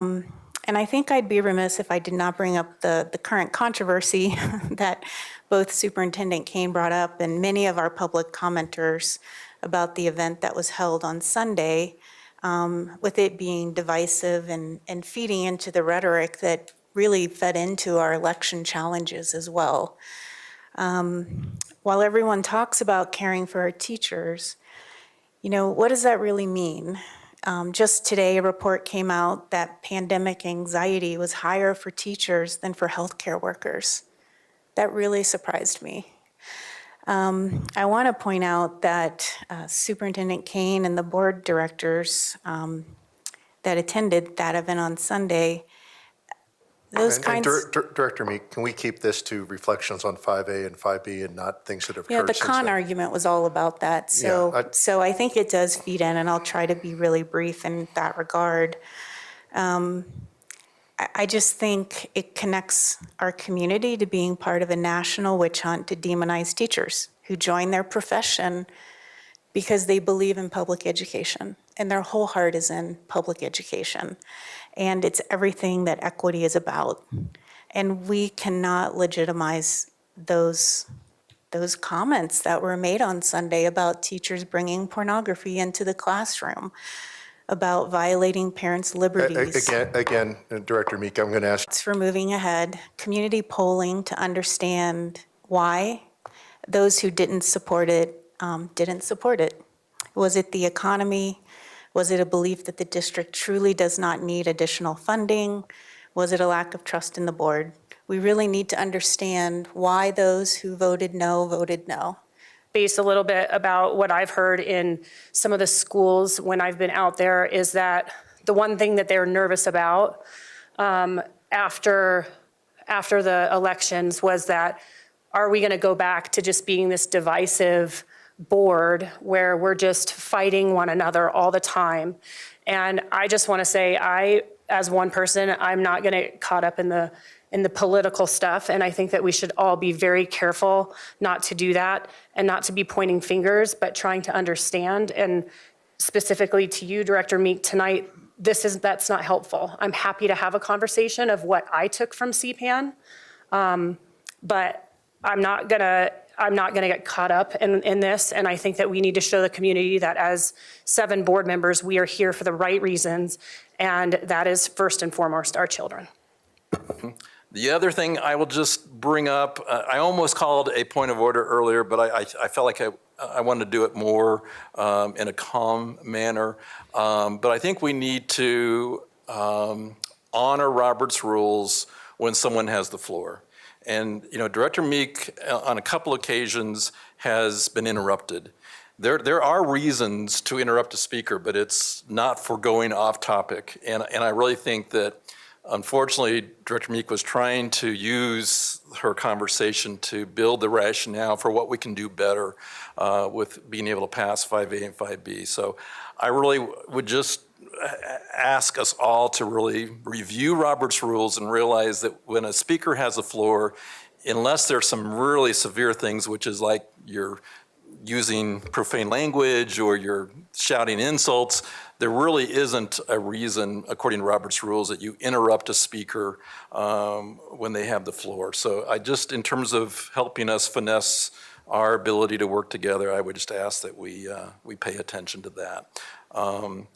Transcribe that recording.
And I think I'd be remiss if I did not bring up the current controversy that both Superintendent Kane brought up and many of our public commenters about the event that was held on Sunday, with it being divisive and feeding into the rhetoric that really fed into our election challenges as well. While everyone talks about caring for our teachers, what does that really mean? Just today, a report came out that pandemic anxiety was higher for teachers than for healthcare workers. That really surprised me. I want to point out that Superintendent Kane and the board directors that attended that event on Sunday, Director Meek, can we keep this to reflections on 5A and 5B and not things that have occurred the since con then? argument was all about that. So, so I think it does feed in, and I'll try to be really brief in that regard. I just think it connects our community to being part of a national witch hunt to demonize teachers who join their profession because they believe in public education and their whole heart is in public education. And it's everything that equity is about. And we cannot legitimize those comments that were made on Sunday about teachers bringing pornography into the classroom, about violating parents' liberties. Again, Director Meek, I'm going to ask. For moving ahead, community polling to understand why those who didn't support it didn't support it. Was it the economy? Was it a belief that the district truly does not need additional funding? Was it a lack of trust in the board? We really need to understand why those who voted no voted no. Based a little bit about what I've heard in some of the schools when I've been out there is that the one thing that they're nervous about after the elections was that, are we going to go back to just being this divisive board where we're just fighting one another all the time? And I just want to say, as one person, I'm not going to get caught up in the political stuff. And I think that we should all be very careful not to do that and not to be pointing fingers, but trying to understand. And specifically to you, Director Meek, tonight, that's not helpful. I'm happy to have a conversation of what I took from CPAN, but I'm not gonna get caught up in this. And I think that we need to show the community that as 7 board members, we are here for the right reasons. And that is first and foremost our children. The other thing I will just bring up, I almost called a point of order earlier, but I felt like I wanted to do it more in a calm manner. But I think we need to honor Robert's rules when someone has the floor. And Director Meek, on a couple occasions, has been interrupted. There are reasons to interrupt a speaker, but it's not for going off topic. And I really think that, unfortunately, Director Meek was trying to use her conversation to build the rationale for what we can do better with being able to pass 5A and 5B. So I really would just ask us all to really review Robert's rules and realize that when a speaker has the floor, unless there's some really severe things, which is like you're using profane language or you're shouting insults, there really isn't a reason, according to Robert's rules, that you interrupt a speaker when they have the floor. So I just, in terms of helping us finesse our ability to work together, I would just ask that we pay attention to that.